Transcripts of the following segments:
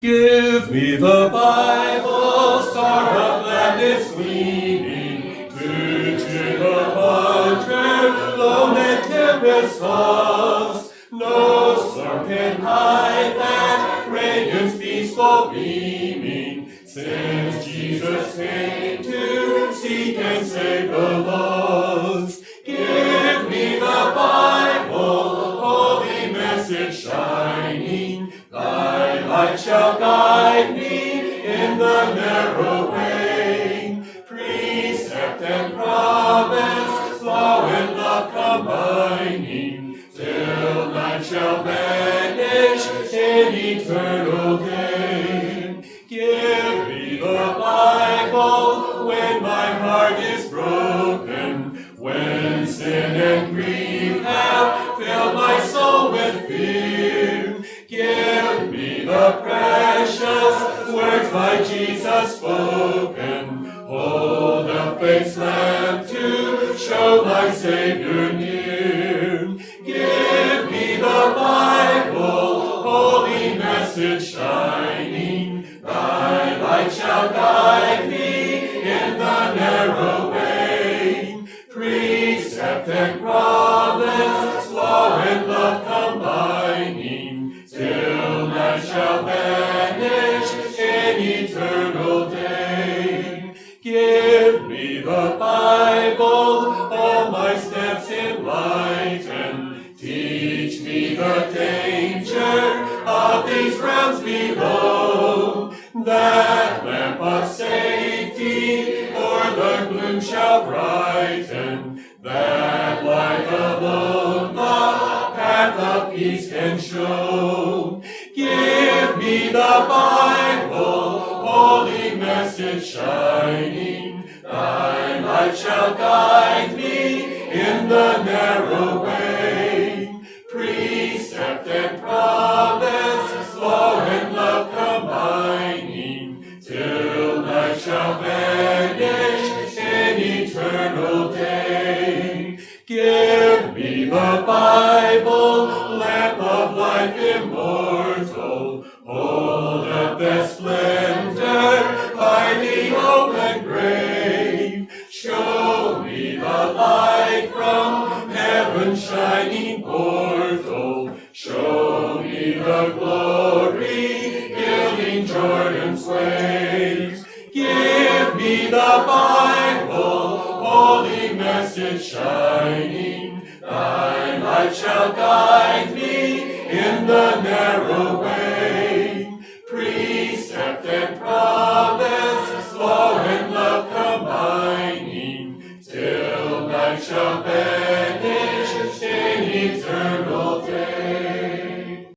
Give me the Bible, star of gladness gleaming, to cheer the hunter, lone and tempest tossed. No storm can hide that radiance peaceful beaming, since Jesus came to seek and save the lost. Give me the Bible, holy message shining, thy light shall guide me in the narrow way. Precept and promise, law and love combining, till night shall vanish in eternal day. Give me the Bible when my heart is broken, when sin and grief have filled my soul with fear. Give me the precious words by Jesus spoken, hold up faith's lamp to show my Savior near. Give me the Bible, holy message shining, thy light shall guide me in the narrow way. Precept and promise, law and love combining, till night shall vanish in eternal day. Give me the Bible, all my steps enlighten, teach me the danger of these realms below, that lamp of safety o'er the gloom shall brighten, that light alone the path of peace can show. Give me the Bible, holy message shining, thy light shall guide me in the narrow way. Precept and promise, law and love combining, till night shall vanish in eternal day. Give me the Bible, lamp of life immortal, hold up the splendor by the open grave. Show me the light from heaven's shining portal, show me the glory gilding Jordan's waves. Give me the Bible, holy message shining, thy light shall guide me in the narrow way. Precept and promise, law and love combining, till night shall vanish in eternal day.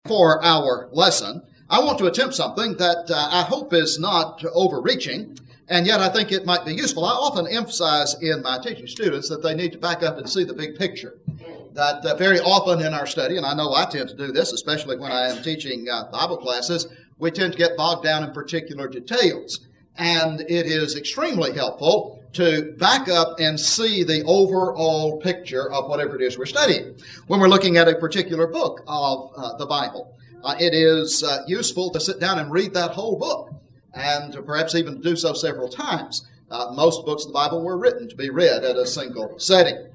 For our lesson, I want to attempt something that I hope is not overreaching, and yet I think it might be useful. I often emphasize in my teaching students that they need to back up and see the big picture. That very often in our study, and I know I tend to do this, especially when I am teaching Bible classes, we tend to get bogged down in particular details. And it is extremely helpful to back up and see the overall picture of whatever it is we're studying. When we're looking at a particular book of the Bible, it is useful to sit down and read that whole book, and perhaps even do so several times. Most books of the Bible were written to be read at a single setting.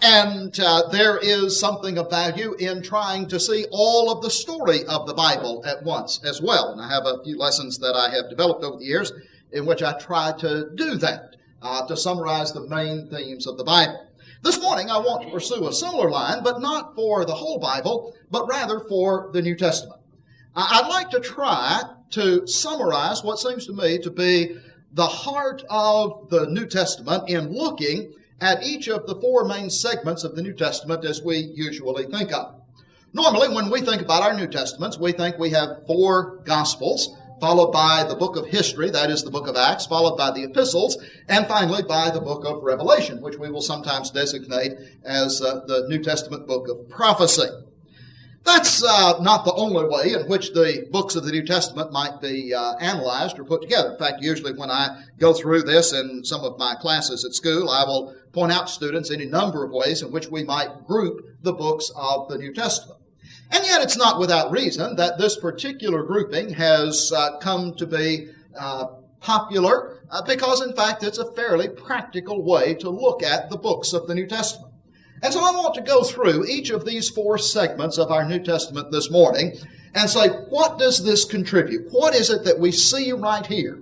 And there is something of value in trying to see all of the story of the Bible at once as well. And I have a few lessons that I have developed over the years in which I try to do that, to summarize the main themes of the Bible. This morning I want to pursue a similar line, but not for the whole Bible, but rather for the New Testament. I'd like to try to summarize what seems to me to be the heart of the New Testament in looking at each of the four main segments of the New Testament as we usually think of. Normally, when we think about our New Testaments, we think we have four Gospels, followed by the book of history, that is the book of Acts, followed by the epistles, and finally by the book of Revelation, which we will sometimes designate as the New Testament book of prophecy. That's not the only way in which the books of the New Testament might be analyzed or put together. In fact, usually when I go through this in some of my classes at school, I will point out to students any number of ways in which we might group the books of the New Testament. And yet it's not without reason that this particular grouping has come to be popular because, in fact, it's a fairly practical way to look at the books of the New Testament. And so I want to go through each of these 4 segments of our New Testament this morning and say, what does this contribute? What is it that we see right here?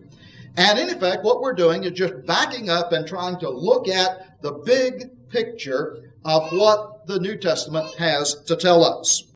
And in effect, what we're doing is just backing up and trying to look at the big picture of what the New Testament has to tell us.